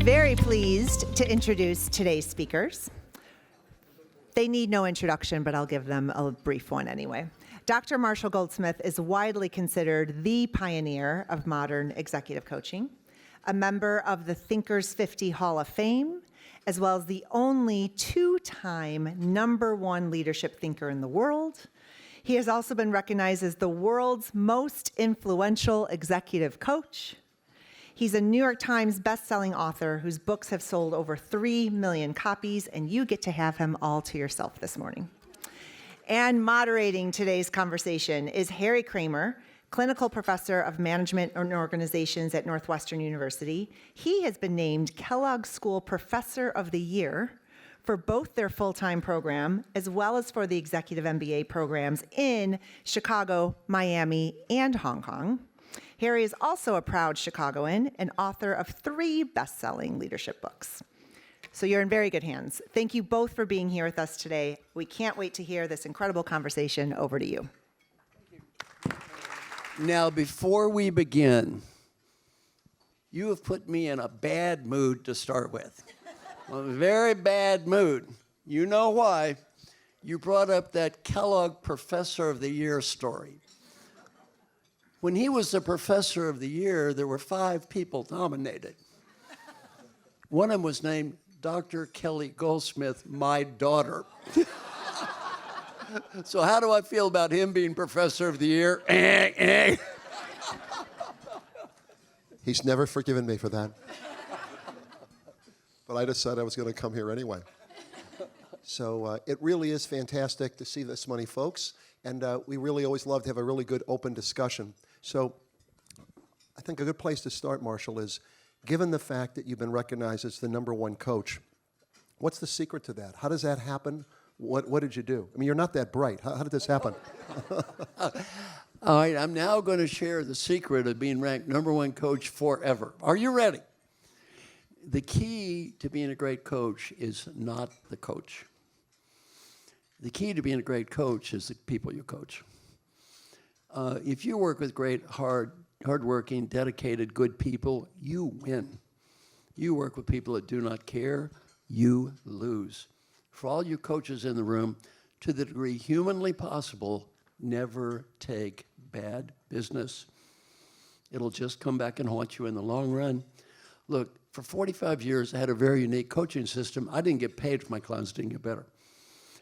very pleased to introduce today's speakers. They need no introduction, but I'll give them a brief one anyway. Dr. Marshall Goldsmith is widely considered the pioneer of modern executive coaching, a member of the Thinkers50 Hall of Fame, as well as the only two-time #1 leadership thinker in the world. He has also been recognized as the world's most influential executive coach. He's a New York Times bestselling author whose books have sold over 3 million copies, and you get to have him all to yourself this morning. And moderating today's conversation is Harry Kramer, clinical professor of management and organizations at Northwestern University. He has been named Kellogg School Professor of the Year for both their full-time program as well as for the executive MBA programs in Chicago, Miami, and Hong Kong. Harry is also a proud Chicagoan and author of 3 best-selling leadership books. So you're in very good hands. Thank you both for being here with us today. We can't wait to hear this incredible conversation. Over to you. Now, before we begin, you have put me in a bad mood to start with. A very bad mood. You know why? You brought up that Kellogg Professor of the Year story. When he was the Professor of the Year, there were 5 people nominated. One of them was named Dr. Kelly Goldsmith, my daughter. So how do I feel about him being Professor of the Year? He's never forgiven me for that. But I decided I was going to come here anyway. So it really is fantastic to see this many folks, and we really always love to have a really good open discussion. So I think a good place to start, Marshall, is given the fact that you've been recognized as the #1 coach, what's the secret to that? How does that happen? What did you do? I mean, you're not that bright. How did this happen? All right, I'm now going to share the secret of being ranked #1 coach forever. Are you ready? The key to being a great coach is not the coach. The key to being a great coach is the people you coach. If you work with great, hardworking, dedicated, good people, you win. You work with people that do not care, you lose. For all you coaches in the room, to the degree humanly possible, never take bad business. It'll just come back and haunt you in the long run. Look, for 45 years, I had a very unique coaching system. I didn't get paid for my clients didn't get better.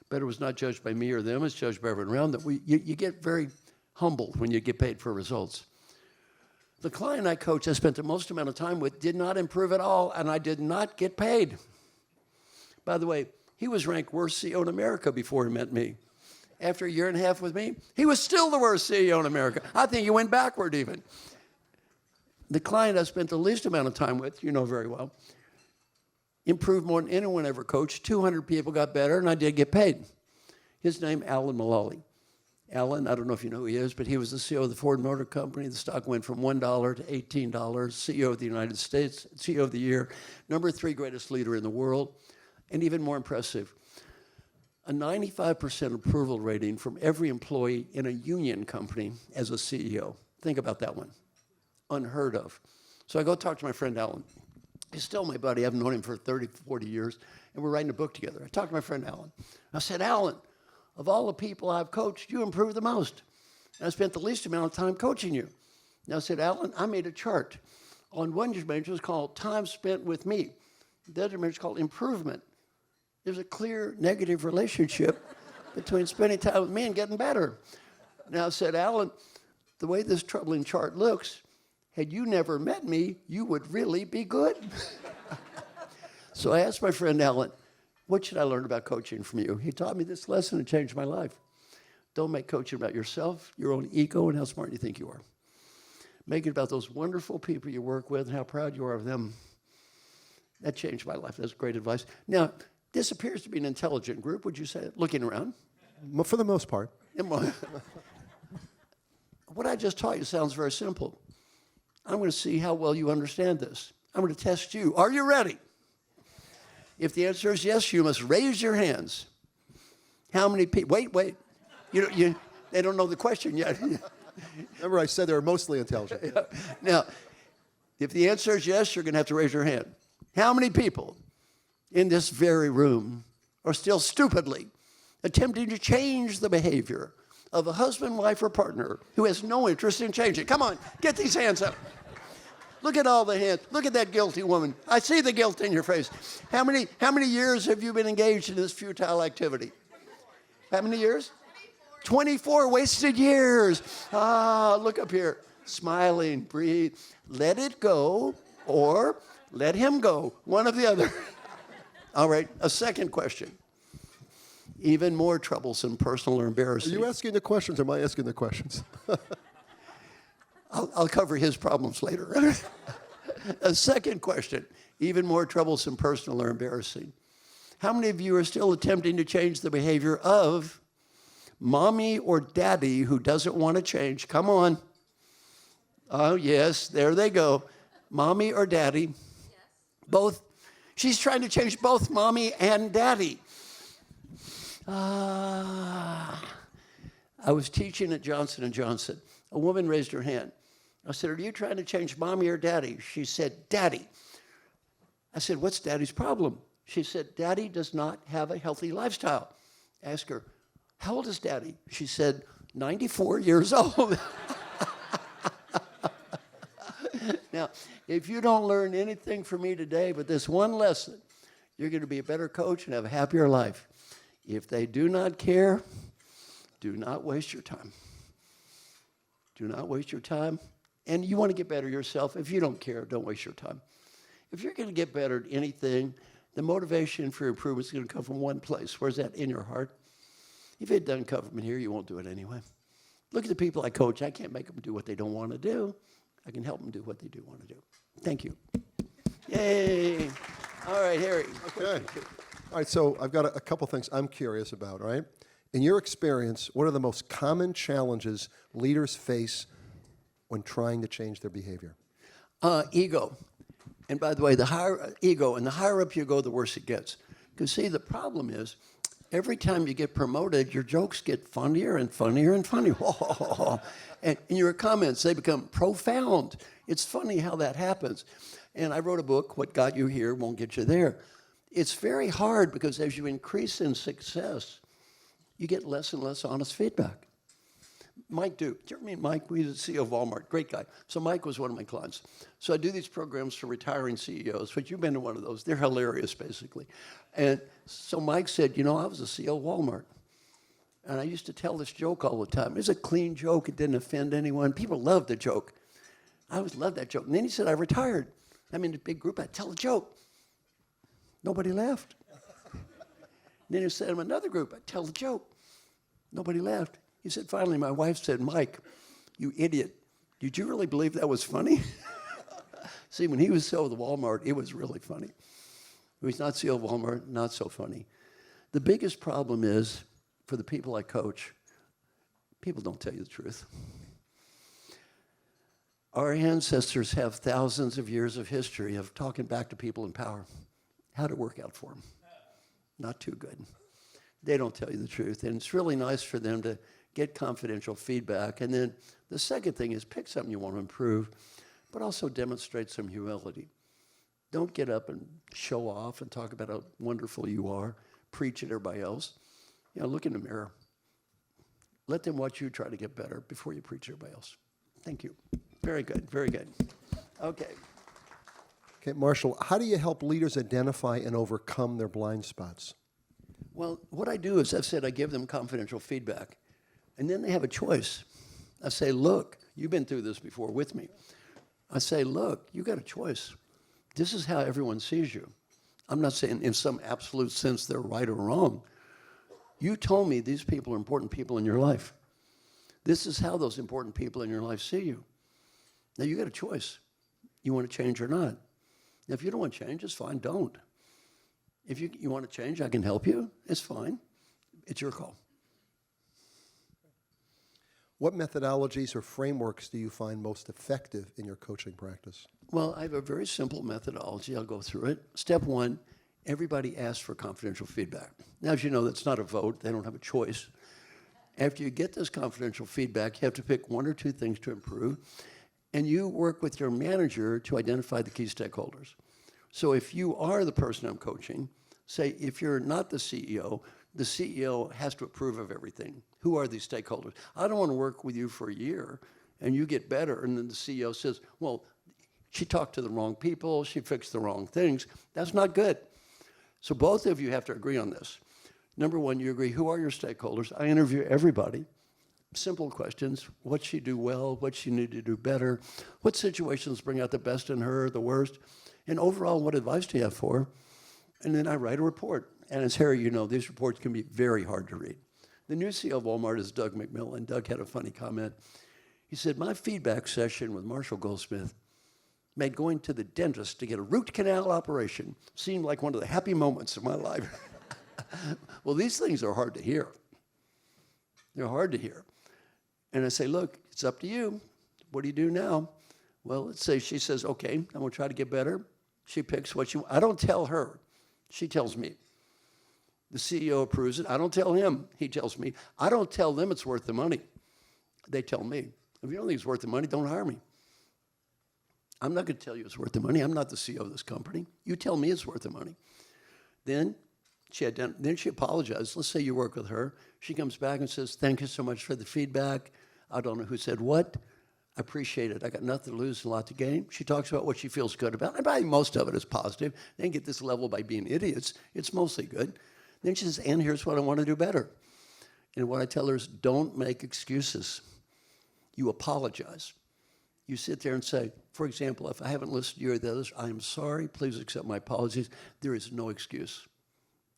Better was not judged by me or them, it's judged by everyone around them. You get very humbled when you get paid for results. The client I coached, I spent the most amount of time with, did not improve at all, and I did not get paid. By the way, he was ranked worst CEO in America before he met me. After a year and a half with me, he was still the worst CEO in America. I think he went backward even. The client I spent the least amount of time with, you know very well, improved more than anyone ever coached. 200 people got better, and I did get paid. His name, Alan Mullally. Alan, I don't know if you know who he is, but he was the CEO of the Ford Motor Company. The stock went from $1 to $18, CEO of the United States, CEO of the Year, #3 greatest leader in the world, and even more impressive, a 95% approval rating from every employee in a union company as a CEO. Think about that one. Unheard of. So I go talk to my friend Alan. He's still my buddy. I've known him for 30, 40 years, and we're writing a book together. I talked to my friend Alan. I said, Alan, of all the people I've coached, you improved the most. And I spent the least amount of time coaching you. And I said, Alan, I made a chart. On one dimension, it's called time spent with me. The other dimension is called improvement. There's a clear negative relationship between spending time with me and getting better. Now I said, Alan, the way this troubling chart looks, had you never met me, you would really be good. So I asked my friend Alan, what should I learn about coaching from you? He taught me this lesson and changed my life. Don't make coaching about yourself, your own ego, and how smart you think you are. Make it about those wonderful people you work with and how proud you are of them. That changed my life. That's great advice. Now, this appears to be an intelligent group, would you say, looking around? For the most part. What I just taught you sounds very simple. I'm going to see how well you understand this. I'm going to test you. Are you ready? If the answer is yes, you must raise your hands. How many people? Wait. They don't know the question yet. Remember I said they were mostly intelligent. Now, if the answer is yes, you're going to have to raise your hand. How many people in this very room are still stupidly attempting to change the behavior of a husband, wife, or partner who has no interest in changing? Come on, get these hands up. Look at all the hands. Look at that guilty woman. I see the guilt in your face. How many years have you been engaged in this futile activity? How many years? 24 wasted years. Ah, look up here. Smiling, breathe. Let it go or let him go. One or the other. All right, a second question. Even more troublesome, personal, or Are embarrassing. you asking the questions or am I asking the questions? I'll cover his problems later. A second question, even more troublesome, personal, or embarrassing. How many of you are still attempting to change the behavior of mommy or daddy who doesn't want to change? Come on. Oh, yes, there they go. Mommy or daddy? Yes. Both. She's trying to change both mommy and daddy. I was teaching at Johnson & Johnson. A woman raised her hand. I said, are you trying to change mommy or daddy? She said, daddy. I said, what's daddy's problem? She said, daddy does not have a healthy lifestyle. Ask her, how old is daddy? She said, 94 years old. Now, if you don't learn anything from me today but this one lesson, you're going to be a better coach and have a happier life. If they do not care, do not waste your time. Do not waste your time. And you want to get better yourself. If you don't care, don't waste your time. If you're going to get better at anything, the motivation for improvement is going to come from one place. Where's that? In your heart. If it doesn't come from here, you won't do it anyway. Look at the people I coach. I can't make them do what they don't want to do. I can help them do what they do want to do. Thank you. Yay. All right, Harry. Okay. All right, so I've got a couple things I'm curious about, all right? In your experience, what are the most common challenges leaders face when trying to change their behavior? Ego. And by the way, the higher ego, and the higher up you go, the worse it gets. Because see, the problem is, every time you get promoted, your jokes get funnier and funnier and funnier. And your comments, they become profound. It's funny how that happens. And I wrote a book, What Got You Here Won't Get You There. It's very hard because as you increase in success, you get less and less honest feedback. Mike Duke, do you ever meet Mike? He's the CEO of Walmart, great guy. So Mike was one of my clients. So I do these programs for retiring CEOs, but you've been to one of those. They're hilarious, basically. And so Mike said, you know, I was the CEO of Walmart. And I used to tell this joke all the time. It was a clean joke. It didn't offend anyone. People loved the joke. I always loved that joke. And then he said, I retired. I'm in a big group. I'd tell a joke. Nobody laughed. Then he said, I'm in another group. I'd tell a joke. Nobody laughed. He said, finally, my wife said, Mike, you idiot, did you really believe that was funny? See, when he was CEO of the Walmart, it was really funny. When he's not CEO of Walmart, not so funny. The biggest problem is, for the people I coach, people don't tell you the truth. Our ancestors have thousands of years of history of talking back to people in power. How'd it work out for them? Not too good. They don't tell you the truth, and it's really nice for them to get confidential feedback. And then the second thing is pick something you want to improve, but also demonstrate some humility. Don't get up and show off and talk about how wonderful you are, preach at everybody else. You know, look in the mirror. Let them watch you try to get better before you preach at everybody else. Thank you. Very good, very good. Okay. Okay, Marshall, how do you help leaders identify and overcome their blind spots? Well, what I do is, I've said, I give them confidential feedback. And then they have a choice. I say, look, you've been through this before with me. I say, look, you got a choice. This is how everyone sees you. I'm not saying in some absolute sense they're right or wrong. You told me these people are important people in your life. This is how those important people in your life see you. Now, you got a choice. You want to change or not. Now, if you don't want to change, it's fine, don't. If you want to change, I can help you. It's fine. It's your call. What methodologies or frameworks do you find most effective in your coaching practice? Well, I have a very simple methodology. I'll go through it. Step one, everybody asks for confidential feedback. Now, as you know, that's not a vote. They don't have a choice. After you get this confidential feedback, you have to pick one or two things to improve, and you work with your manager to identify the key stakeholders. So if you are the person I'm coaching, say if you're not the CEO has to approve of everything. Who are these stakeholders? I don't want to work with you for a year and you get better, and then the CEO says, well, she talked to the wrong people, she fixed the wrong things. That's not good. So both of you have to agree on this. Number one, you agree, who are your stakeholders? I interview everybody. Simple questions. What'd she do well? What she need to do better? What situations bring out the best in her, the worst? And overall, what advice do you have for her? And then I write a report. And as Harry, you know, these reports can be very hard to read. The new CEO of Walmart is Doug McMillan. Doug had a funny comment. He said, my feedback session with Marshall Goldsmith made going to the dentist to get a root canal operation seem like one of the happy moments of my life. Well, these things are hard to hear. They're hard to hear. And I say, look, it's up to you. What do you do now? Well, let's say she says, okay, I'm going to try to get better. She picks what she wants. I don't tell her. She tells me. The CEO approves it. I don't tell him. He tells me. I don't tell them it's worth the money. They tell me. If you don't think it's worth the money, don't hire me. I'm not going to tell you it's worth the money. I'm not the CEO of this company. You tell me it's worth the money. Then she apologized. Let's say you work with her. She comes back and says, thank you so much for the feedback. I don't know who said what. I appreciate it. I got nothing to lose and a lot to gain. She talks about what she feels good about. And probably most of it is positive. They didn't get this level by being idiots. It's mostly good. Then she says, and here's what I want to do better. And what I tell her is, don't make excuses. You apologize. You sit there and say, for example, if I haven't listened to you or the others, I am sorry. Please accept my apologies. There is no excuse.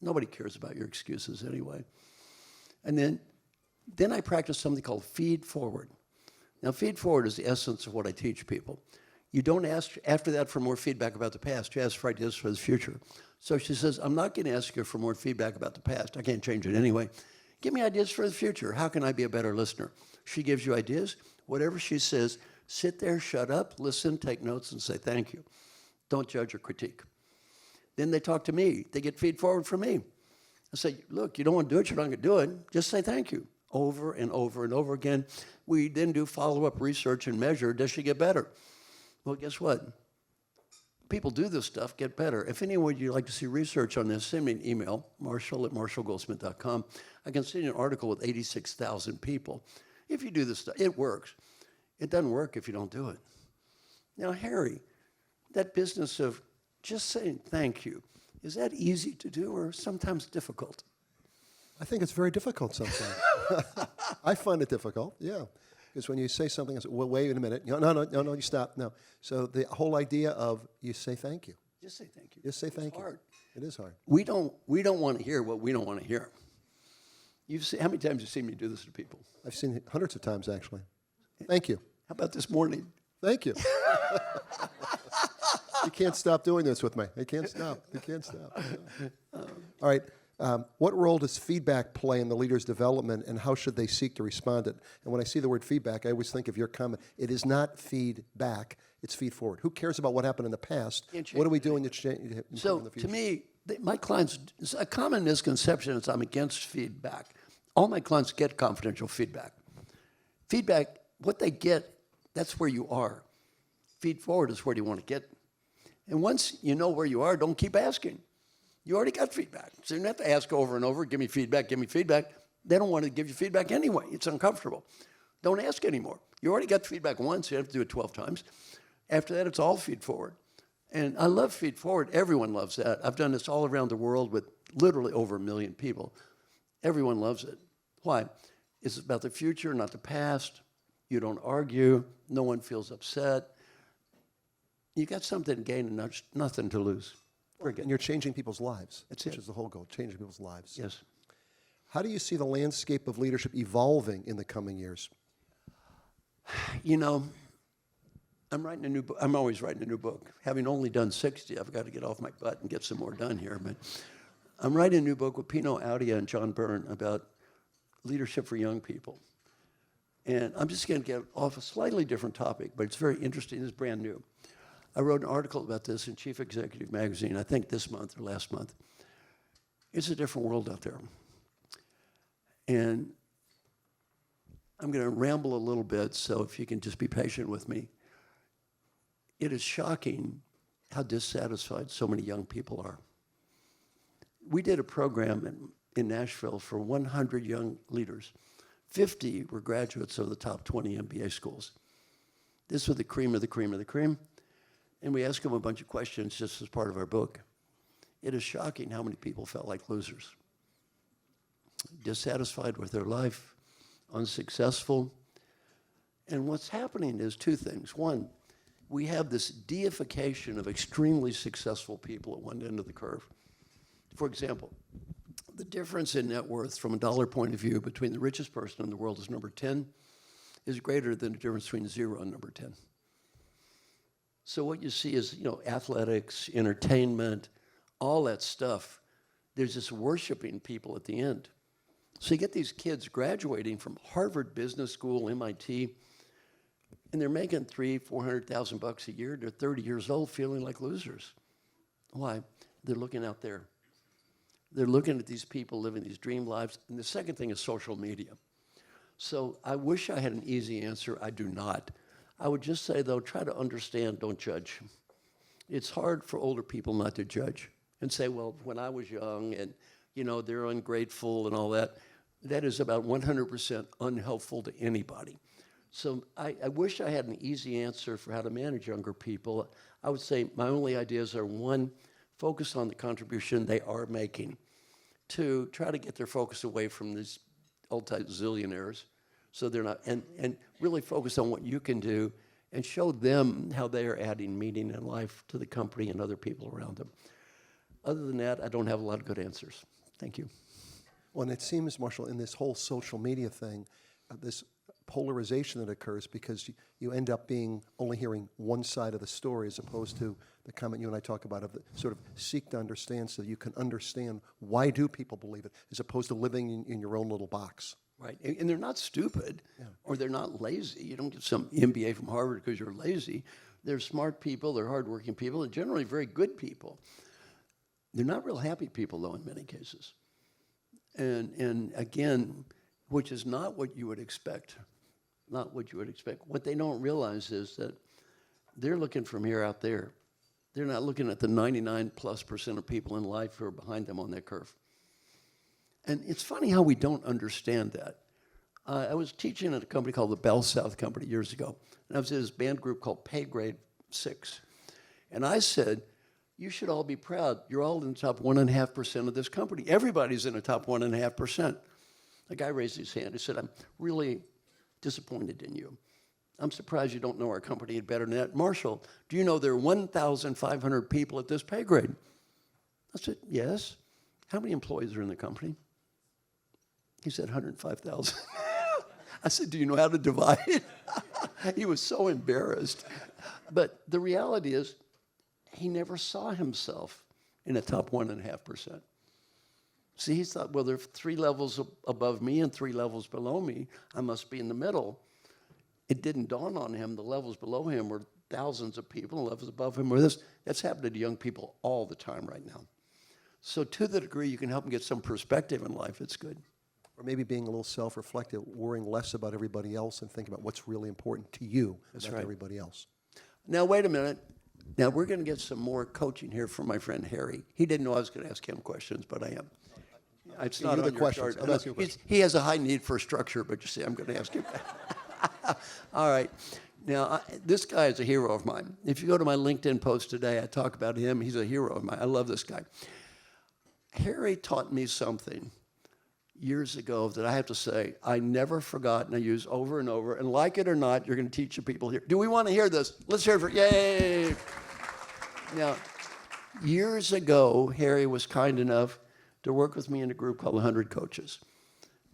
Nobody cares about your excuses anyway. And then I practice something called feed forward. Now, feed forward is the essence of what I teach people. You don't ask after that for more feedback about the past. You ask for ideas for the future. So she says, I'm not going to ask you for more feedback about the past. I can't change it anyway. Give me ideas for the future. How can I be a better listener? She gives you ideas. Whatever she says, sit there, shut up, listen, take notes, and say thank you. Don't judge or critique. Then they talk to me. They get feed forward from me. I say, look, you don't want to do it, you're not going to do it. Just say thank you over and over and over again. We then do follow-up research and measure, does she get better? Well, guess what? People do this stuff, get better. If anyone would you like to see research on this, send me an email, marshall@marshallgoldsmith.com. I can send you an article with 86,000 people. If you do this stuff, it works. It doesn't work if you don't do it. Now, Harry, that business of just saying thank you, is that easy to do or sometimes difficult? I think it's very difficult sometimes. I find it difficult, yeah. Because when you say something, I say, well, wait a minute. No, you stop. No. So the whole idea of you say thank you. Just say thank you. Just say thank It's you. hard. It is hard. We don't want to hear what we don't want to hear. How many times have you seen me do this to people? I've seen it hundreds of times, actually. Thank you. How about this morning? Thank you. You can't stop doing this with me. You can't stop. You can't stop. All right. What role does feedback play in the leader's development, and how should they seek to respond to it? And when I see the word feedback, I always think of your comment. It is not feedback, it's feed forward. Who cares about what happened in the past? What are we doing to change in the future? To me, my clients, a common misconception is I'm against feedback. All my clients get confidential feedback. Feedback, what they get, that's where you are. Feed forward is where you want to get. And once you know where you are, don't keep asking. You already got feedback. So you don't have to ask over and over, give me feedback, give me feedback. They don't want to give you feedback anyway. It's uncomfortable. Don't ask anymore. You already got feedback once. You have to do it 12 times. After that, it's all feed forward. And I love feed forward. Everyone loves that. I've done this all around the world with literally over 1 million people. Everyone loves it. Why? It's about the future, not the past. You don't argue. No one feels upset. You got something to gain and nothing to lose. And you're changing people's lives, That's which it. is the whole goal, changing people's lives. Yes. How do you see the landscape of leadership evolving in the coming years? You know, I'm writing a new book. I'm always writing a new book. Having only done 60, I've got to get off my butt and get some more done here. But I'm writing a new book with Pino Audia and John Byrne about leadership for young people. And I'm just going to get off a slightly different topic, but it's very interesting. It's brand new. I wrote an article about this in Chief Executive Magazine, I think this month or last month. It's a different world out there. And I'm going to ramble a little bit, so if you can just be patient with me. It is shocking how dissatisfied so many young people are. We did a program in Nashville for 100 young leaders. 50 were graduates of the top 20 MBA schools. This was the cream of the cream of the cream. And we asked them a bunch of questions just as part of our book. It is shocking how many people felt like losers. Dissatisfied with their life, unsuccessful. And what's happening is two things. One, we have this deification of extremely successful people at one end of the curve. For example, the difference in net worth from a dollar point of view between the richest person in the world is number 10 is greater than the difference between 0 and number 10. So what you see is, athletics, entertainment, all that stuff. There's this worshiping people at the end. So you get these kids graduating from Harvard Business School, MIT, and they're making $300,000-$400,000 a year. They're 30 years old, feeling like losers. Why? They're looking out there. They're looking at these people living these dream lives. And the second thing is social media. So I wish I had an easy answer. I do not. I would just say, though, try to understand, don't judge. It's hard for older people not to judge and say, well, when I was young and, they're ungrateful and all that. That is about 100% unhelpful to anybody. So I wish I had an easy answer for how to manage younger people. I would say my only ideas are, one, focus on the contribution they are making. Two, try to get their focus away from these multi-zillionaires so they're not, and really focus on what you can do and show them how they are adding meaning and life to the company and other people around them. Other than that, I don't have a lot of good answers. Thank you. Well, and it seems, Marshall, in this whole social media thing, this polarization that occurs because you end up only hearing one side of the story as opposed to the comment you and I talk about of the sort of seek to understand so you can understand why do people believe it as opposed to living in your own little box. Right, and they're not stupid or they're not lazy. You don't get some MBA from Harvard because you're lazy. They're smart people, they're hardworking people, and generally very good people. They're not real happy people, though, in many cases. And again, which is not what you would expect. Not what you would expect. What they don't realize is that they're looking from here out there. They're not looking at the 99+% of people in life who are behind them on that curve. And it's funny how we don't understand that. I was teaching at a company called the Bell South Company years ago. And I was in this band group called Pay Grade 6. And I said, you should all be proud. You're all in the top 1.5% of this company. Everybody's in the top 1.5%. The guy raised his hand. He said, I'm really disappointed in you. I'm surprised you don't know our company better than that. Marshall, do you know there are 1,500 people at this pay grade? I said, yes. How many employees are in the company? He said, 105,000. I said, do you know how to divide it? He was so embarrassed. But the reality is, he never saw himself in the top 1.5%. See, he thought, well, there are 3 levels above me and 3 levels below me. I must be in the middle. It didn't dawn on him the levels below him were thousands of people, and levels above him were this. That's happening to young people all the time right now. So to the degree you can help them get some perspective in life, it's good. Or maybe being a little self-reflective, worrying less about everybody else and thinking about what's really important to you about everybody else. Now, wait a minute. Now, we're going to get some more coaching here from my friend Harry. He didn't know I was going to ask him questions, but I am. It's not on your chart. I'm asking you questions. He has a high need for structure, but you see, I'm going to ask him. All right. Now, this guy is a hero of mine. If you go to my LinkedIn post today, I talk about him. He's a hero of mine. I love this guy. Harry taught me something years ago that I have to say I never forgot and I use over and over. And like it or not, you're going to teach the people here. Do we want to hear this? Let's hear it for, yay! Now, years ago, Harry was kind enough to work with me in a group called 100 Coaches.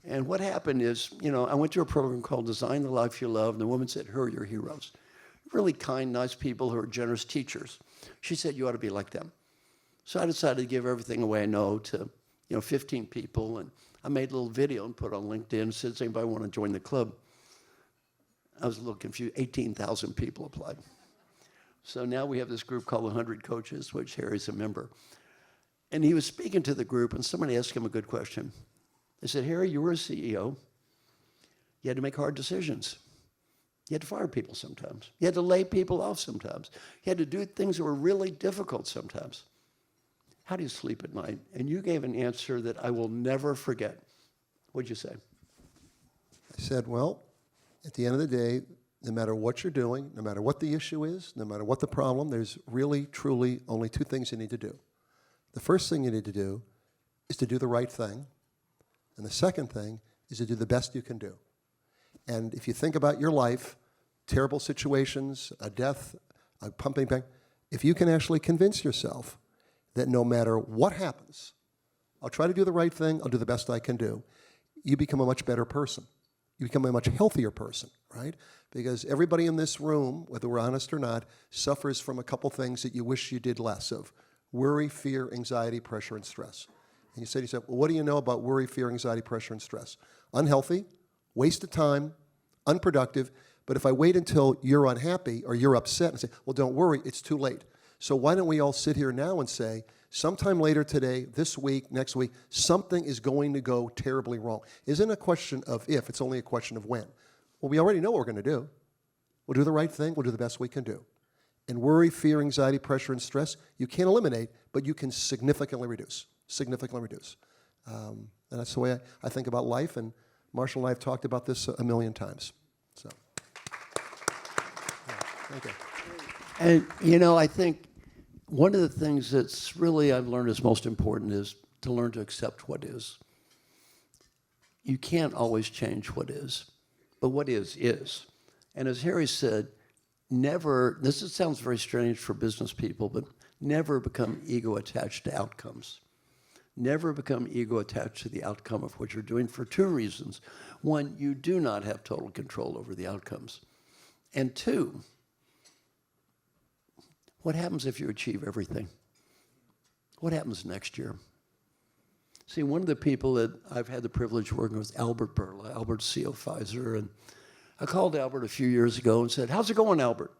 And what happened is, I went to a program called Design the Life You Love, and the woman said, who are your heroes? Really kind, nice people who are generous teachers. She said, you ought to be like them. So I decided to give everything away I know to 15 people, and I made a little video and put it on LinkedIn and said, does anybody want to join the club? I was a little confused. 18,000 people applied. So now we have this group called 100 Coaches, which Harry's a member. And he was speaking to the group, and somebody asked him a good question. They said, Harry, you were a CEO. You had to make hard decisions. You had to fire people sometimes. You had to lay people off sometimes. You had to do things that were really difficult sometimes. How do you sleep at night? And you gave an answer that I will never forget. What'd you say? I said, well, at the end of the day, no matter what you're doing, no matter what the issue is, no matter what the problem, there's really, truly only two things you need to do. The first thing you need to do is to do the right thing. And the second thing is to do the best you can do. And if you think about your life, terrible situations, a death, a pumping bank, if you can actually convince yourself that no matter what happens, I'll try to do the right thing, I'll do the best I can do, you become a much better person. You become a much healthier person, right? Because everybody in this room, whether we're honest or not, suffers from a couple things that you wish you did less of: worry, fear, anxiety, pressure, and stress. And you say to yourself, well, what do you know about worry, fear, anxiety, pressure, and stress? Unhealthy, waste of time, unproductive. But if I wait until you're unhappy or you're upset and say, well, don't worry, it's too late. So why don't we all sit here now and say, sometime later today, this week, next week, something is going to go terribly wrong. Isn't a question of if, it's only a question of when. Well, we already know what we're going to do. We'll do the right thing, we'll do the best we can do. And worry, fear, anxiety, pressure, and stress, you can't eliminate, but you can significantly reduce. And that's the way I think about life, and Marshall and I have talked about this a million times. So, yeah, thank you. And, I think one of the things that's really I've learned is most important is to learn to accept what is. You can't always change what is, but what is. And as Harry said, never, sounds very strange for business people, but never become ego attached to outcomes. Never become ego attached to the outcome of what you're doing for two reasons. One, you do not have total control over the outcomes. And two, what happens if you achieve everything? What happens next year? See, one of the people that I've had the privilege of working with, Albert Bourla. Albert's CEO Pfizer, and I called Albert a few years ago and said, how's it going, Albert?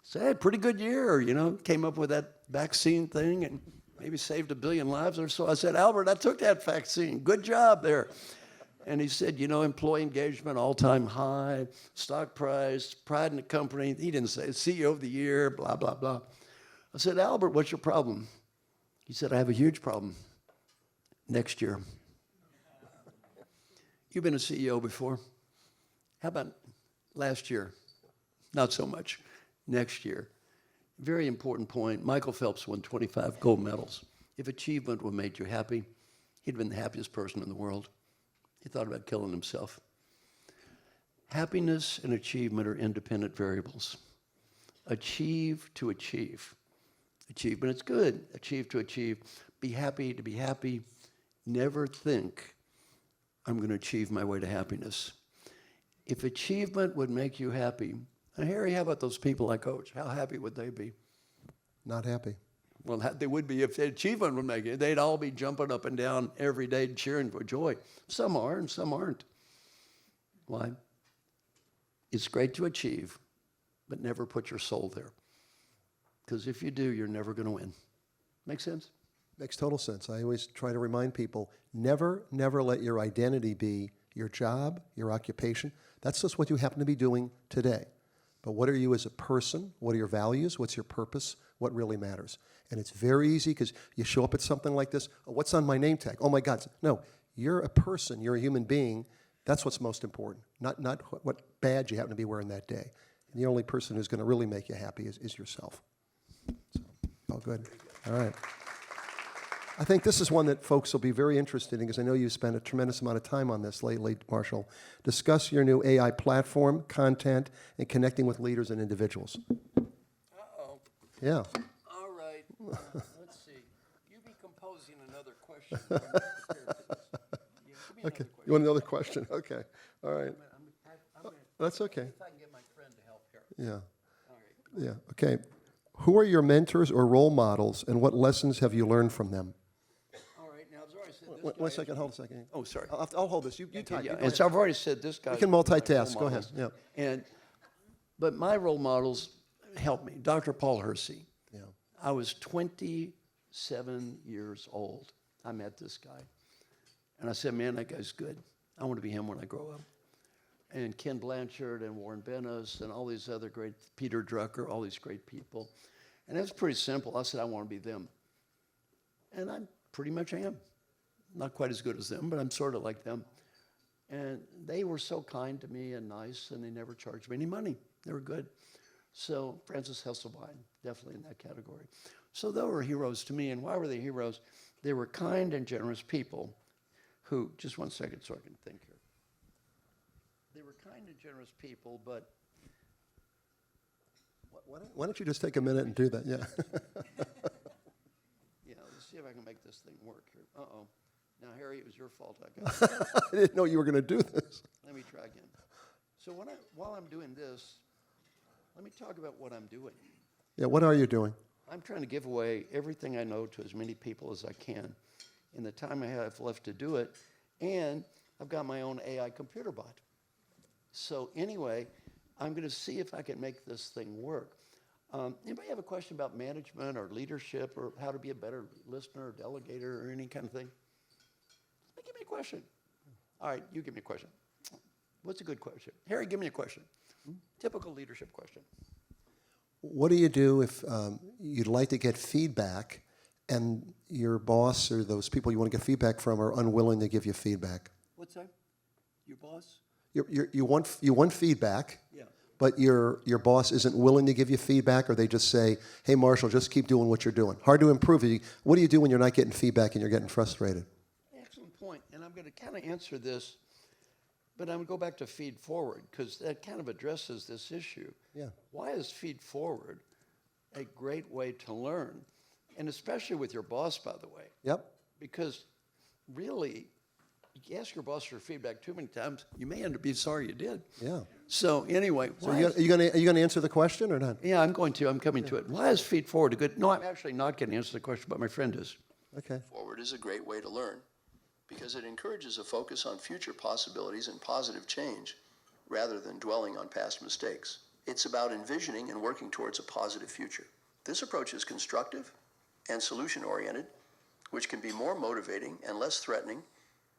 He said, hey, pretty good year, came up with that vaccine thing and maybe saved 1 billion lives or so. I said, Albert, I took that vaccine. Good job there. And he said, employee engagement, all-time high, stock price, pride in the company. He didn't say CEO of the year, blah, blah, blah. I said, Albert, what's your problem? He said, I have a huge problem. Next year. You've been a CEO before. How about last year? Not so much. Next year. Very important point. Michael Phelps won 25 gold medals. If achievement would make you happy, he'd been the happiest person in the world. He thought about killing himself. Happiness and achievement are independent variables. Achieve to achieve. Achievement is good. Achieve to achieve. Be happy to be happy. Never think, I'm going to achieve my way to happiness. If achievement would make you happy, and Harry, how about those people I coach? How happy would they be? Not happy. Well, they would be if achievement would make it. They'd all be jumping up and down every day cheering for joy. Some are and some aren't. Why? It's great to achieve, but never put your soul there. Because if you do, you're never going to win. Make sense? Makes total sense. I always try to remind people, never let your identity be your job, your occupation. That's just what you happen to be doing today. But what are you as a person? What are your values? What's your purpose? What really matters? And it's very easy because you show up at something like this. Oh, what's on my name tag? Oh my God. No, you're a person. You're a human being. That's what's most important. Not what badge you happen to be wearing that day. And the only person who's going to really make you happy is yourself. So, all good. All right. I think this is one that folks will be very interested in because I know you've spent a tremendous amount of time on this lately, Marshall. Discuss your new AI platform, content, and connecting with leaders and individuals. Uh-oh. Yeah. All right. Let's see. You be composing another question. Okay. You want another question? Okay. All right. That's okay. If I can get my friend to help here. Yeah. All right. Yeah. Okay. Who are your mentors or role models, and what lessons have you learned from them? All right. Now, as I already said, this One guy second. is- Hold a second. Oh, sorry. I'll hold this. You type. Yeah, You go and so ahead. I've already said this guy. You can multitask. Go ahead. Yeah. But my role models helped me. Dr. Paul Hersey. Yeah. I was 27 years old. I met this guy. And I said, man, that guy's good. I want to be him when I grow up. and Ken Blanchard and Warren Bennis and all these other great, Peter Drucker, all these great people. And it was pretty simple. I said, I want to be them. And I pretty much am. Not quite as good as them, but I'm sort of like them. And they were so kind to me and nice, and they never charged me any money. They were good. So Francis Hesselbein, definitely in that category. So they were heroes to me. And why were they heroes? They were kind and generous people who, just one second so I can think here. They were kind and generous people, but... Why don't you just take a minute and do that? Yeah. Yeah, let's see if I can make this thing work here. Uh-oh. Now, Harry, it was your fault, I guess. I didn't know you were going to do this. Let me try again. So while I'm doing this, let me talk about what I'm doing. Yeah, what are you doing? I'm trying to give away everything I know to as many people as I can in the time I have left to do it, and I've got my own AI computer bot. So anyway, I'm going to see if I can make this thing work. Anybody have a question about management or leadership or how to be a better listener or delegator or any kind of thing? Give me a question. All right, you give me a question. What's a good question? Harry, give me a question. Typical leadership question. What do you do if you'd like to get feedback and your boss or those people you want to get feedback from are unwilling to give you feedback? What's that? Your boss? You want feedback, Yeah. but your boss isn't willing to give you feedback, or they just say, hey, Marshall, just keep doing what you're doing. Hard to improve. What do you do when you're not getting feedback and you're getting frustrated? Excellent point. And I'm going to kind of answer this, but I'm going to go back to feed forward because that kind of addresses this issue. Yeah. Why is feed forward a great way to learn? And especially with your boss, by the way. Yep. Because really, you ask your boss for feedback too many times, you may end up being sorry you did. Yeah. So anyway, So are you going to answer the question or not? yeah, I'm going to. I'm coming to it. Why is feed forward a good? No, I'm actually not going to answer the question, but my friend is. Okay. Forward is a great way to learn because it encourages a focus on future possibilities and positive change rather than dwelling on past mistakes. It's about envisioning and working towards a positive future. This approach is constructive and solution-oriented, which can be more motivating and less threatening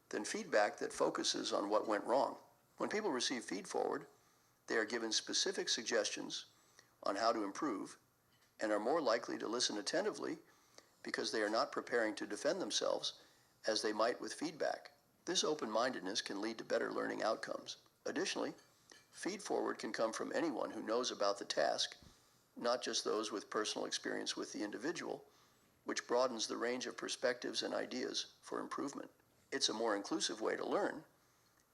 than feedback that focuses on what went wrong. When people receive feed forward, they are given specific suggestions on how to improve and are more likely to listen attentively because they are not preparing to defend themselves as they might with feedback. This open-mindedness can lead to better learning outcomes. Additionally, feed forward can come from anyone who knows about the task, not just those with personal experience with the individual, which broadens the range of perspectives and ideas for improvement. It's a more inclusive way to learn,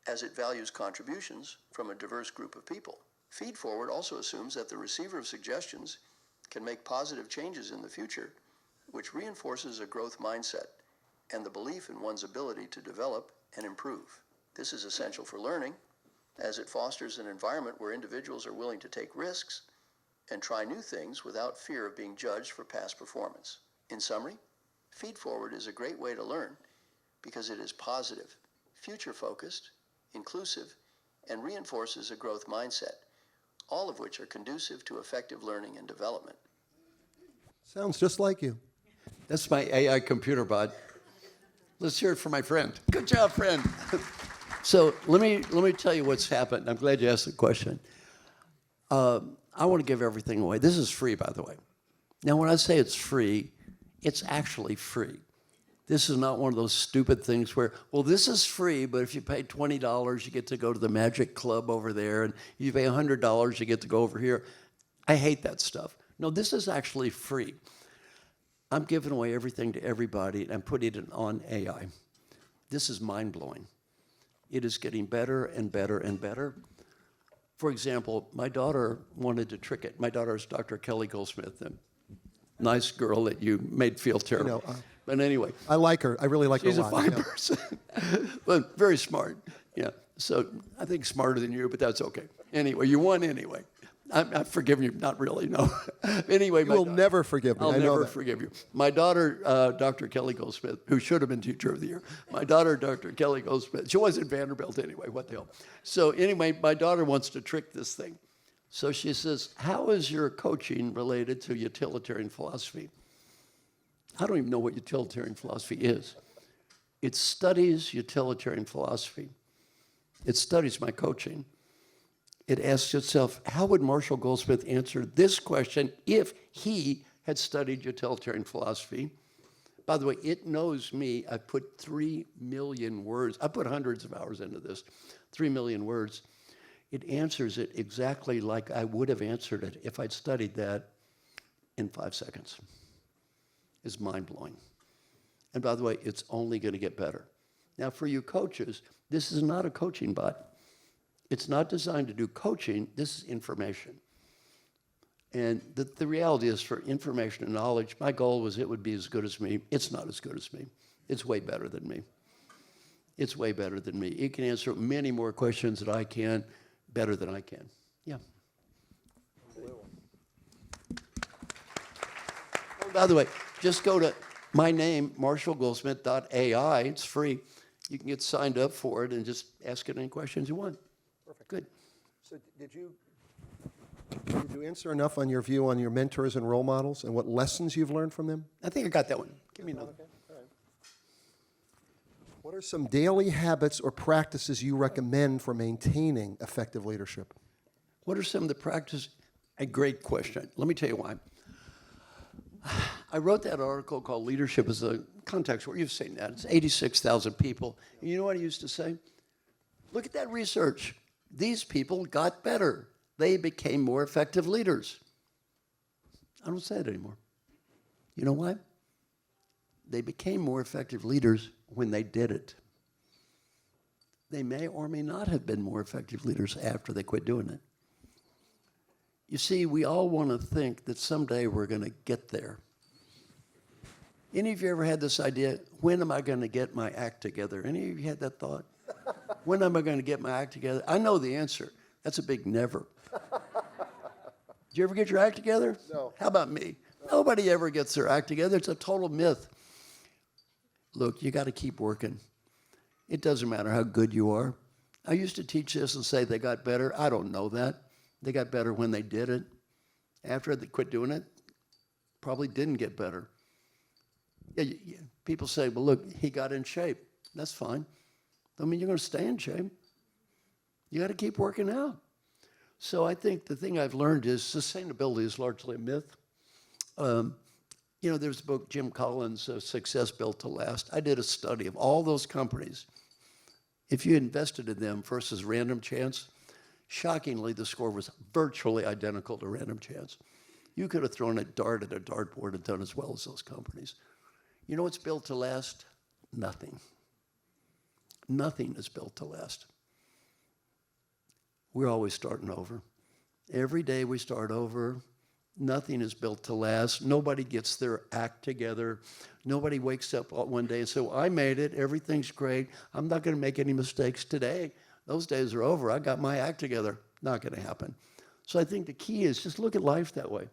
as it values contributions from a diverse group of people. Feed forward also assumes that the receiver of suggestions can make positive changes in the future, which reinforces a growth mindset and the belief in one's ability to develop and improve. This is essential for learning, as it fosters an environment where individuals are willing to take risks and try new things without fear of being judged for past performance. In summary, feed forward is a great way to learn because it is positive, future-focused, inclusive, and reinforces a growth mindset, all of which are conducive to effective learning and development. Sounds just like you. That's my AI computer bot. Let's hear it for my friend. Good job, friend. So let me tell you what's happened. I'm glad you asked the question. I want to give everything away. This is free, by the way. Now, when I say it's free, it's actually free. This is not one of those stupid things where, well, this is free, but if you pay $20, you get to go to the Magic Club over there, and you pay $100, you get to go over here. I hate that stuff. No, this is actually free. I'm giving away everything to everybody, and I'm putting it on AI. This is mind-blowing. It is getting better and better and better. For example, my daughter wanted to trick it. My daughter is Dr. Kelly Goldsmith, a nice girl that you made feel terrible. But anyway. I like her. I really like her a lot. She's a fine person, but very smart. Yeah, so I think smarter than you, but that's okay. Anyway, you won anyway. I'm forgiving you, not really, no. Anyway, You will never forgive me. I'll I know never that. forgive you. My daughter, Dr. Kelly Goldsmith, who should have been Teacher of the Year. My daughter, Dr. Kelly Goldsmith, she was at Vanderbilt anyway, what the hell. So anyway, my daughter wants to trick this thing. So she says, how is your coaching related to utilitarian philosophy? I don't even know what utilitarian philosophy is. It studies utilitarian philosophy. It studies my coaching. it asks itself, how would Marshall Goldsmith answer this question if he had studied utilitarian philosophy? By the way, it knows me. I put 3 million words. I put hundreds of hours into this, 3 million words. It answers it exactly like I would have answered it if I'd studied that in 5 seconds. It's mind-blowing. And by the way, it's only going to get better. Now, for you coaches, this is not a coaching bot. It's not designed to do coaching. This is information. And the reality is, for information and knowledge, my goal was it would be as good as me. It's not as good as me. It's way better than me. It's way better than me. It can answer many more questions that I can, better than I can. Yeah. Oh, by the way, just go to my name, marshallgoldsmith.ai. It's free. You can get signed up for it and just ask it any questions you want. Perfect. Good. So did you answer enough on your view on your mentors and role models and what lessons you've learned from them? I think I got that one. Give me another. Okay. All right. What are some daily habits or practices you recommend for maintaining effective leadership? What are some of the practices? A great question. Let me tell you why. I wrote that article called Leadership as a Context where you've seen that. It's 86,000 people. And you know what I used to say? Look at that research. These people got better. They became more effective leaders. I don't say it anymore. You know why? They became more effective leaders when they did it. They may or may not have been more effective leaders after they quit doing it. You see, we all want to think that someday we're going to get there. Any of you ever had this idea, when am I going to get my act together? Any of you had that thought? When am I going to get my act together? I know the answer. That's a big never. Did you ever get your act together? No. How about me? Nobody ever gets their act together. It's a total myth. Look, you got to keep working. It doesn't matter how good you are. I used to teach this and say they got better. I don't know that. They got better when they did it. After they quit doing it, probably didn't get better. Yeah, people say, well, look, he got in shape. That's fine. I mean, you're going to stay in shape. You got to keep working out. So I think the thing I've learned is sustainability is largely a myth. There's a book, Jim Collins, Success Built to Last. I did a study of all those companies. If you invested in them versus random chance, shockingly, the score was virtually identical to random chance. You could have thrown a dart at a dartboard and done as well as those companies. You know what's built to last? Nothing. Nothing is built to last. We're always starting over. Every day we start over. Nothing is built to last. Nobody gets their act together. Nobody wakes up one day and says, well, I made it. Everything's great. I'm not going to make any mistakes today. Those days are over. I got my act together. Not going to happen. So I think the key is just look at life that way.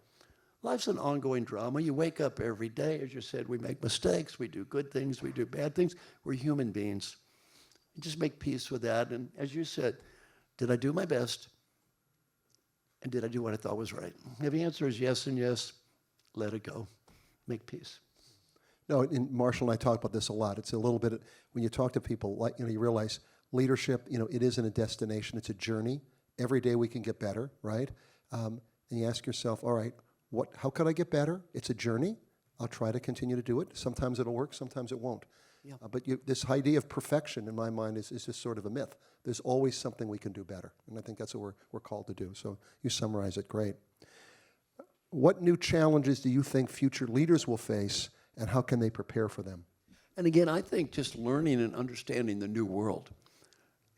Life's an ongoing drama. You wake up every day. As you said, we make mistakes. We do good things. We do bad things. We're human beings. You just make peace with that. And as you said, did I do my best? And did I do what I thought was right? If the answer is yes and yes, let it go. Make peace. No, and Marshall and I talk about this a lot. It's a little bit, when you talk to people, you realize leadership, it isn't a destination. It's a journey. Every day we can get better, right? And you ask yourself, all right, how could I get better? It's a journey. I'll try to continue to do it. Sometimes it'll work, sometimes it won't. Yeah. But this idea of perfection, in my mind, is just sort of a myth. There's always something we can do better, and I think that's what we're called to do. So you summarize it great. What new challenges do you think future leaders will face, and how can they prepare for them? And again, I think just learning and understanding the new world.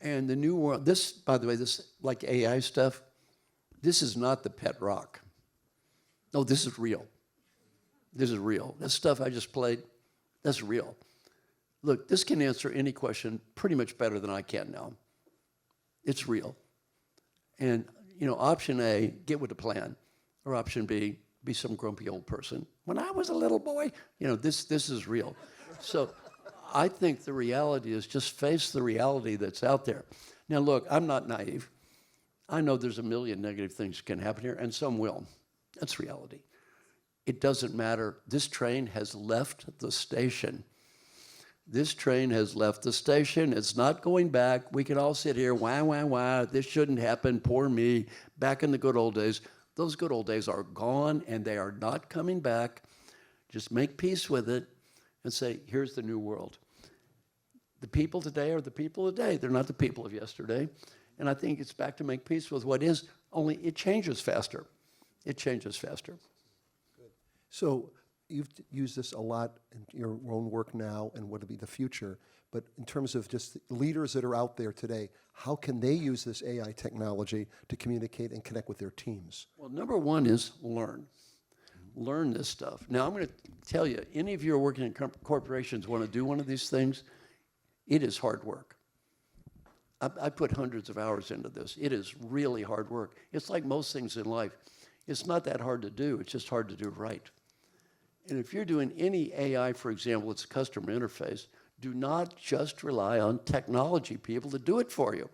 And the new world, this, by the way, this, like AI stuff, this is not the pet rock. No, this is real. This is real. This stuff I just played, that's real. Look, this can answer any question pretty much better than I can now. It's real. And, option A, get with the plan. Or option B, be some grumpy old person. When I was a little boy, this is real. So I think the reality is just face the reality that's out there. Now, look, I'm not naive. I know there's a million negative things that can happen here, and some will. That's reality. It doesn't matter. This train has left the station. This train has left the station. It's not going back. We can all sit here, wah, wah, wah. This shouldn't happen. Poor me. Back in the good old days. Those good old days are gone, and they are not coming back. Just make peace with it and say, here's the new world. The people today are the people of today. They're not the people of yesterday. And I think it's back to make peace with what is, only it changes faster. It changes faster. So you've used this a lot in your own work now and what will be the future, but in terms of just leaders that are out there today, how can they use this AI technology to communicate and connect with their teams? Well, number one is learn. Learn this stuff. Now, I'm going to tell you, any of you who are working in corporations want to do one of these things, it is hard work. I put hundreds of hours into this. It is really hard work. It's like most things in life. It's not that hard to do. It's just hard to do right. And if you're doing any AI, for example, it's a customer interface, do not just rely on technology people to do it for you.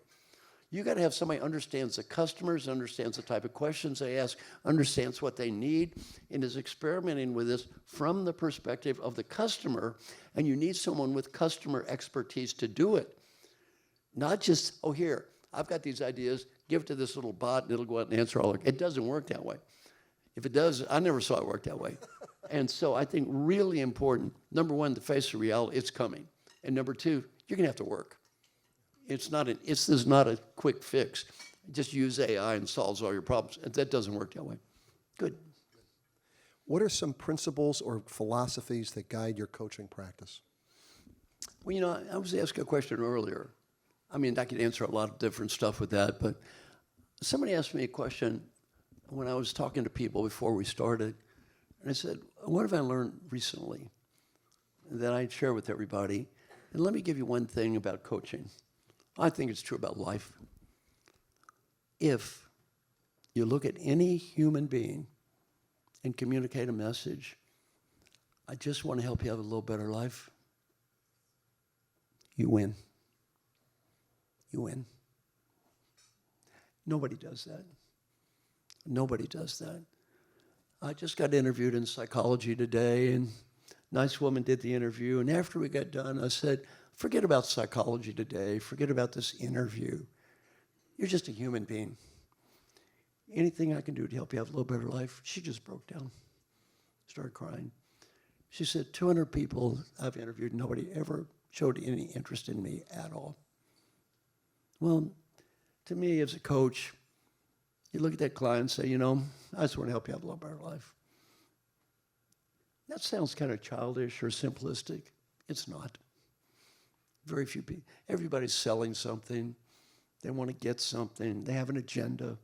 You got to have somebody who understands the customers, understands the type of questions they ask, understands what they need, and is experimenting with this from the perspective of the customer. And you need someone with customer expertise to do it. Not just, oh, here, I've got these ideas, give it to this little bot, and it'll go out and answer all of it. It doesn't work that way. If it does, I never saw it work that way. And so I think really important, number one, to face the reality, it's coming. And number two, you're going to have to work. This is not a quick fix. Just use AI and solves all your problems. That doesn't work that way. Good. What are some principles or philosophies that guide your coaching practice? Well, you know, I was asked a question earlier. I mean, I could answer a lot of different stuff with that, but somebody asked me a question when I was talking to people before we started, and I said, what have I learned recently that I'd share with everybody? And let me give you one thing about coaching. I think it's true about life. If you look at any human being and communicate a message, I just want to help you have a little better life, you win. You win. Nobody does that. Nobody does that. I just got interviewed in Psychology Today, and a nice woman did the interview, and after we got done, I said, forget about Psychology Today, forget about this interview. You're just a human being. Anything I can do to help you have a little better life? She just broke down, started crying. She said, 200 people I've interviewed, nobody ever showed any interest in me at all. Well, to me, as a coach, you look at that client and say, you know, I just want to help you have a little better life. That sounds kind of childish or simplistic. It's not. Very few people. Everybody's selling something. They want to get something. They have an agenda.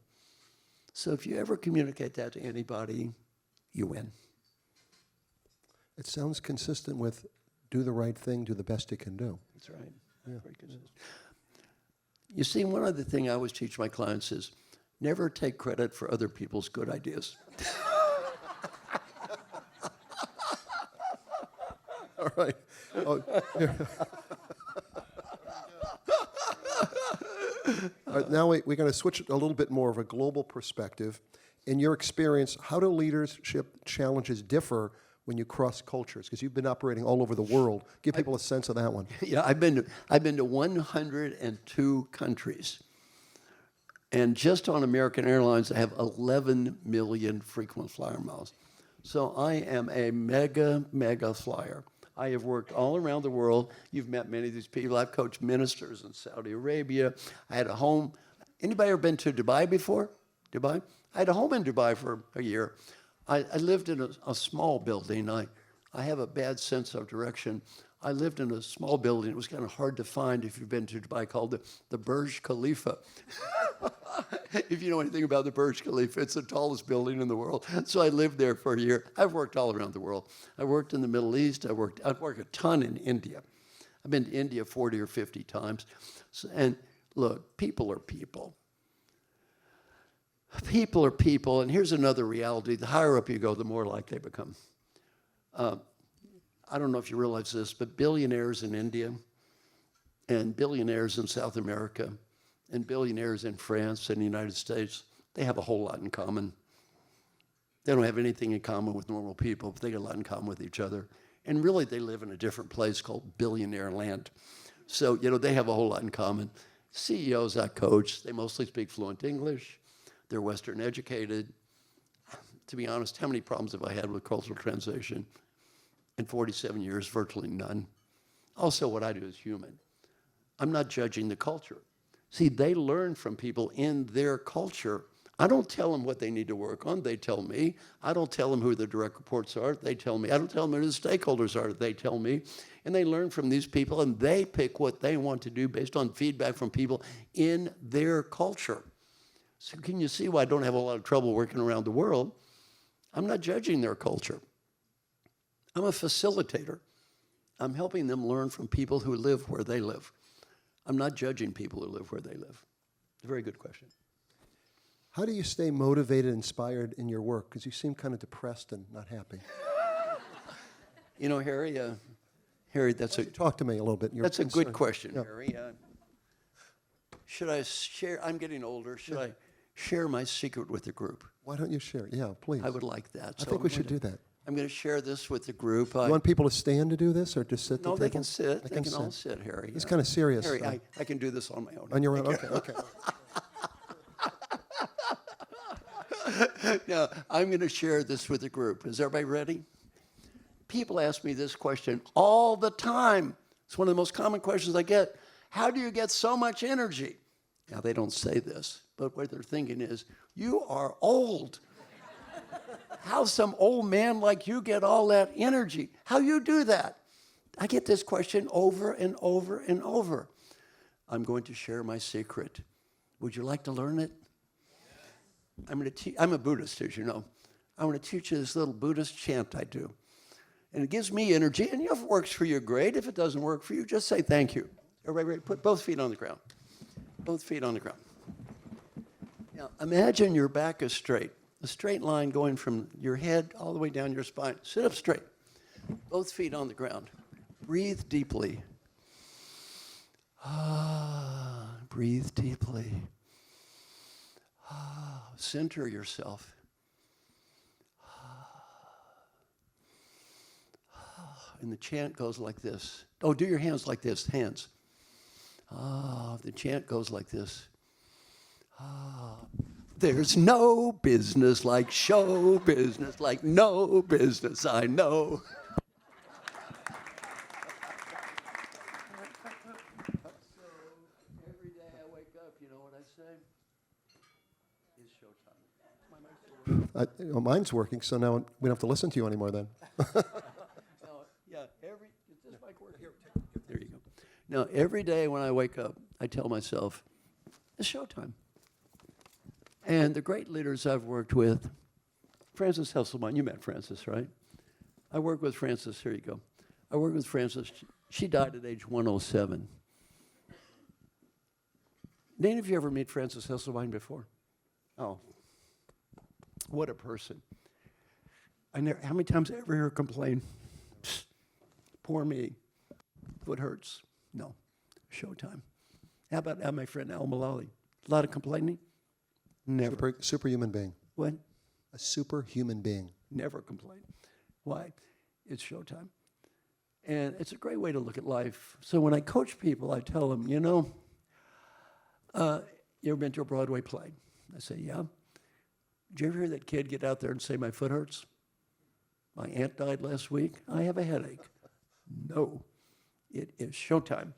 So if you ever communicate that to anybody, you win. It sounds consistent with do the right thing, do the best you can do. That's right. Yeah. Very consistent. You see, one other thing I always teach my clients is never take credit for other people's good ideas. All right. Oh, all right, now we're going to switch a little bit more of a global perspective. In your experience, how do leadership challenges differ when you cross cultures? Because you've been operating all over the world. Give people a sense of that one. Yeah, I've been to 102 countries. And just on American Airlines, I have 11 million frequent flyer miles. So I am a mega flyer. I have worked all around the world. You've met many of these people. I've coached ministers in Saudi Arabia. I had a home. Anybody ever been to Dubai before? Dubai? I had a home in Dubai for a year. I lived in a small building. I have a bad sense of direction. I lived in a small building. It was kind of hard to find if you've been to Dubai, called the Burj Khalifa. If you know anything about the Burj Khalifa, it's the tallest building in the world. So I lived there for a year. I've worked all around the world. I worked in the Middle East. I've worked a ton in India. I've been to India 40 or 50 times. So, and look, people are people. People are people, and here's another reality. The higher up you go, the more like they become. I don't know if you realize this, but billionaires in India and billionaires in South America and billionaires in France and the United States, they have a whole lot in common. They don't have anything in common with normal people, but they got a lot in common with each other. And really, they live in a different place called billionaire land. So, they have a whole lot in common. CEOs I coach, they mostly speak fluent English. They're Western educated. To be honest, how many problems have I had with cultural translation? In 47 years, virtually none. Also, what I do is human. I'm not judging the culture. See, they learn from people in their culture. I don't tell them what they need to work on. They tell me. I don't tell them who the direct reports are. They tell me. I don't tell them who the stakeholders are. They tell me. And they learn from these people, and they pick what they want to do based on feedback from people in their culture. So can you see why I don't have a lot of trouble working around the world? I'm not judging their culture. I'm a facilitator. I'm helping them learn from people who live where they live. I'm not judging people who live where they live. It's a very good question. How do you stay motivated, inspired in your work? Because you seem kind of depressed and not happy. Harry, that's Talk to me a little bit. That's a good question, Yeah. Harry. Should I share? I'm getting older. Should I share my secret with the group? Why don't you share? Yeah, please. I would like that. I think we should do that. I'm going to share this with the group. You want people to stand to do this or just sit at the No, table? they can sit. They can all sit. sit, Harry. It's kind of serious. Harry, I can do this on my own. On your own? Okay. Now, I'm going to share this with the group. Is everybody ready? People ask me this question all the time. It's one of the most common questions I get. How do you get so much energy? Now, they don't say this, but what they're thinking is, you are old. How some old man like you get all that energy? How you do that? I get this question over and over and over. I'm going to share my secret. Would you like to learn it? I'm a Buddhist, as you know. I want to teach you this little Buddhist chant I do. And it gives me energy, and if it works for you, great. If it doesn't work for you, just say thank you. Everybody ready? Put both feet on the ground. Both feet on the ground. Now, imagine your back is straight. A straight line going from your head all the way down your spine. Sit up straight. Both feet on the ground. Breathe deeply. Breathe deeply. Center yourself. And the chant goes like this. Oh, do your hands like this, hands. The chant goes like this. There's no business like show business, like no business I know. So every day I wake up, you know what I say? It's showtime. My mic's still working? Mine's working, so now we don't have to listen to you anymore then. Is this mic working? There you go. Now, every day when I wake up, I tell myself, it's showtime. And the great leaders I've worked with, Frances Hesselbein, you met Frances, right? I worked with Frances, here you go. I worked with Frances, she died at age 107. Did any of you ever meet Frances Hesselbein before? Oh, what a person. How many times I ever hear her complain? Psst, poor me, foot hurts. No, showtime. How about my friend Al Mulally? A lot of complaining? Never. Superhuman being. What? A superhuman being. Never complain. Why? It's showtime. And it's a great way to look at life. So when I coach people, I tell them, you ever been to a Broadway play? I say, yeah. Did you ever hear that kid get out there and say, my foot hurts? My aunt died last week. I have a headache. No, it is showtime.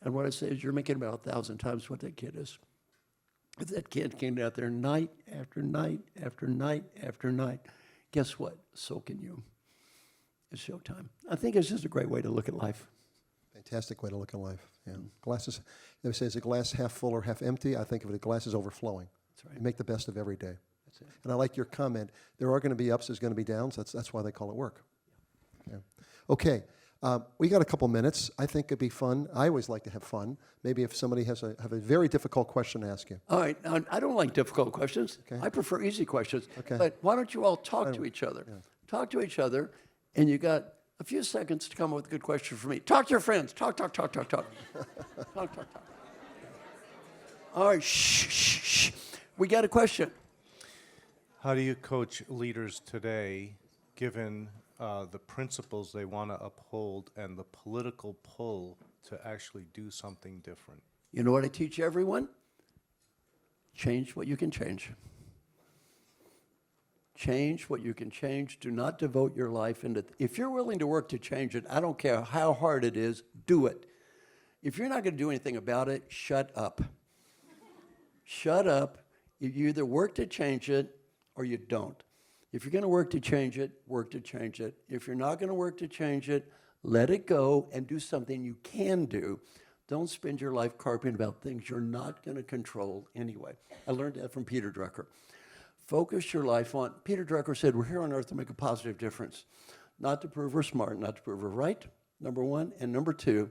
And what I say is, you're making about 1,000 times what that kid is. If that kid came out there night after night after night after night, guess what? So can you. It's showtime. I think it's just a great way to look at life. Fantastic way to look at life. Yeah. Glasses, they say, is a glass half full or half empty? I think of it, a glass is overflowing. That's right. You make the best of every day. That's it. And I like your comment. There are going to be ups, there's going to be downs. That's why they call it work. Yeah. Okay. We got a couple minutes. I think it'd be fun. I always like to have fun. Maybe if somebody have a very difficult question to ask you. All right. Now, I don't like difficult questions. Okay. I prefer easy questions. Okay. But why don't you all talk to each other? Yeah. Talk to each other, and you got a few seconds to come up with a good question for me. Talk to your friends. Talk. Talk. Talk. All right. Shh. We got a question. How do you coach leaders today, given the principles they want to uphold and the political pull to actually do something different. You know what I teach everyone? Change what you can change. Change what you can change. Do not devote your life into. If you're willing to work to change it, I don't care how hard it is, do it. If you're not going to do anything about it, shut up. Shut up. You either work to change it or you don't. If you're going to work to change it, work to change it. If you're not going to work to change it, let it go and do something you can do. Don't spend your life carping about things you're not going to control anyway. I learned that from Peter Drucker. Focus your life on, Peter Drucker said, we're here on earth to make a positive difference. Not to prove we're smart, not to prove we're right, number one. And number two,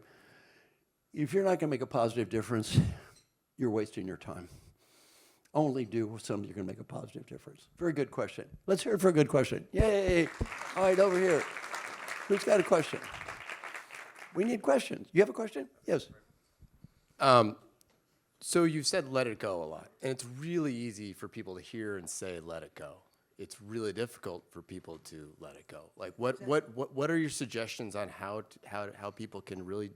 if you're not going to make a positive difference, you're wasting your time. Only do something you're going to make a positive difference. Very good question. Let's hear it for a good question. Yay! All right, over here. Who's got a question? We need questions. You have a question? Yes. So you've said let it go a lot, and it's really easy for people to hear and say let it go. It's really difficult for people to let it go. Like what are your suggestions on how people can really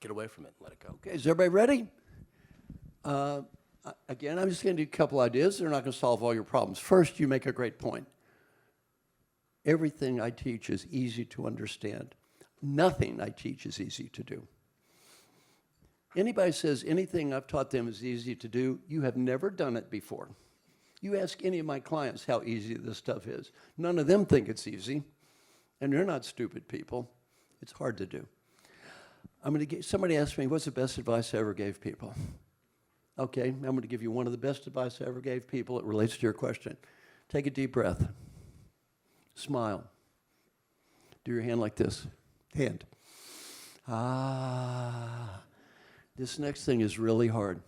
get away from it and let it go? Okay, is everybody ready? Again, I'm just going to do a couple ideas. They're not going to solve all your problems. First, you make a great point. Everything I teach is easy to understand. Nothing I teach is easy to do. Anybody says anything I've taught them is easy to do, you have never done it before. You ask any of my clients how easy this stuff is. None of them think it's easy, and they're not stupid people. It's hard to do. Somebody asked me, what's the best advice I ever gave people? Okay, I'm going to give you one of the best advice I ever gave people. It relates to your question. Take a deep breath. Smile. Do your hand like this. Hand. This next thing is really hard.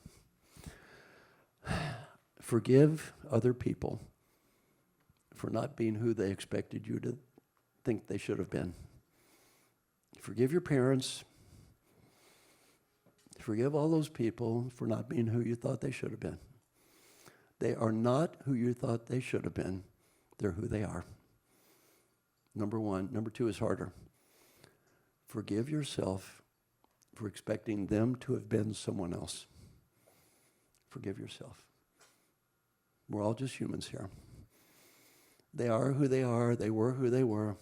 Forgive other people for not being who they expected you to think they should have been. Forgive your parents. Forgive all those people for not being who you thought they should have been. They are not who you thought they should have been. They're who they are. Number one. Number two is harder. Forgive yourself for expecting them to have been someone else. Forgive yourself. We're all just humans here. They are who they are. They were who they were.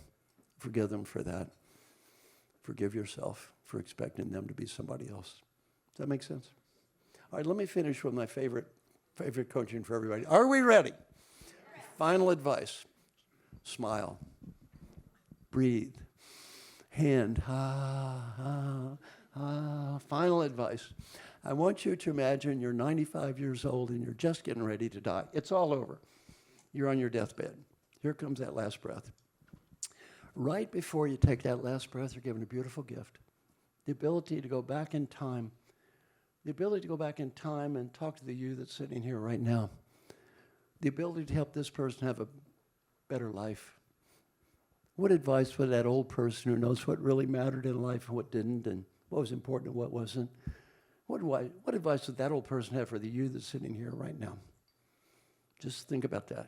Forgive them for that. Forgive yourself for expecting them to be somebody else. Does that make sense? All right, let me finish with my favorite coaching for everybody. Are we ready? Final advice. Smile. Breathe. Hand. Final advice. I want you to imagine you're 95 years old and you're just getting ready to die. It's all over. You're on your deathbed. Here comes that last breath. Right before you take that last breath, you're given a beautiful gift. The ability to go back in time. The ability to go back in time and talk to the you that's sitting here right now. The ability to help this person have a better life. What advice would that old person who knows what really mattered in life and what didn't, and what was important and what wasn't, what advice would that old person have for the you that's sitting here right now? Just think about that.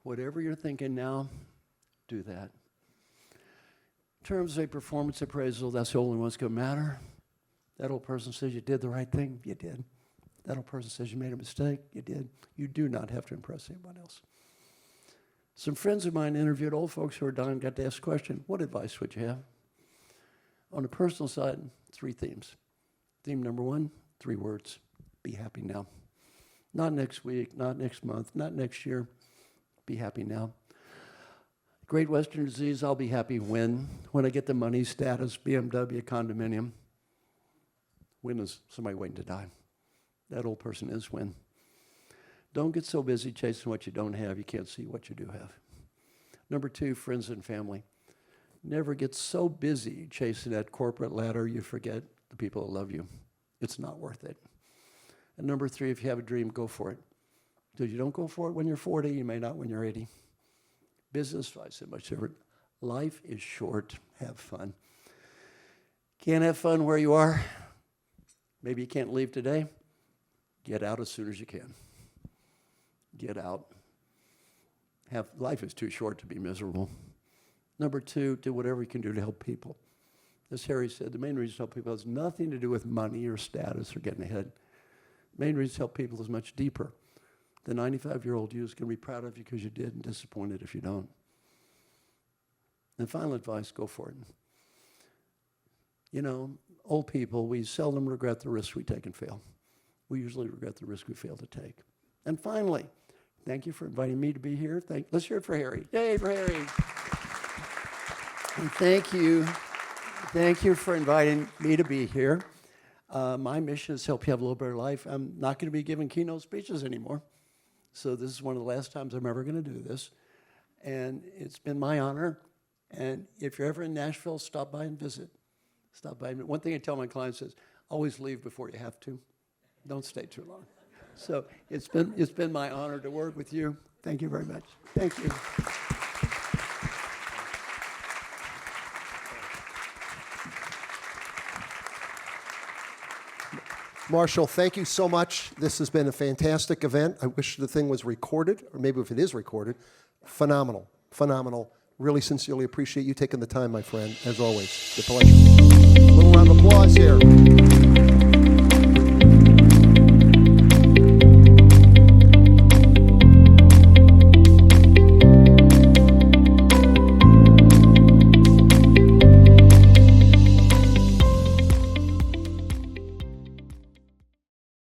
Whatever you're thinking now, do that. In terms of a performance appraisal, that's the only one that's going to matter. That old person says you did the right thing, you did. That old person says you made a mistake, you did. You do not have to impress anyone else. Some friends of mine interviewed old folks who are dying, got to ask the question, what advice would you have? On the personal side, 3 themes. Theme number 1, 3 words. Be happy now. Not next week, not next month, not next year. Be happy now. Great Western disease, I'll be happy when I get the money, status, BMW, condominium. When is somebody waiting to die? That old person is when. Don't get so busy chasing what you don't have, you can't see what you do have. Number 2, friends and family. Never get so busy chasing that corporate ladder you forget the people that love you. It's not worth it. And number 3, if you have a dream, go for it. Because you don't go for it when you're 40, you may not when you're 80. Business advice is much different. Life is short. Have fun. Can't have fun where you are? Maybe you can't leave today. Get out as soon as you can. Get out. Life is too short to be miserable. Number two, do whatever you can do to help people. As Harry said, the main reason to help people has nothing to do with money or status or getting ahead. The main reason to help people is much deeper. The 95-year-old you is going to be proud of you because you did and disappointed if you don't. And final advice, go for it. You know, old people, we seldom regret the risks we take and fail. We usually regret the risk we fail to take. And finally, thank you for inviting me to be here. Let's hear it for Harry. Yay for Harry. And thank you for inviting me to be here. My mission is to help you have a little better life. I'm not going to be giving keynote speeches anymore. So this is one of the last times I'm ever going to do this. And it's been my honor. And if you're ever in Nashville, stop by and visit. Stop by. One thing I tell my clients is, always leave before you have to. Don't stay too long. So it's been my honor to work with you. Thank you very much. Thank you. Marshall, thank you so much. This has been a fantastic event. I wish the thing was recorded, or maybe if it is recorded. Phenomenal, phenomenal. Really sincerely appreciate you taking the time, my friend, as always. It's a pleasure. A little round of applause here.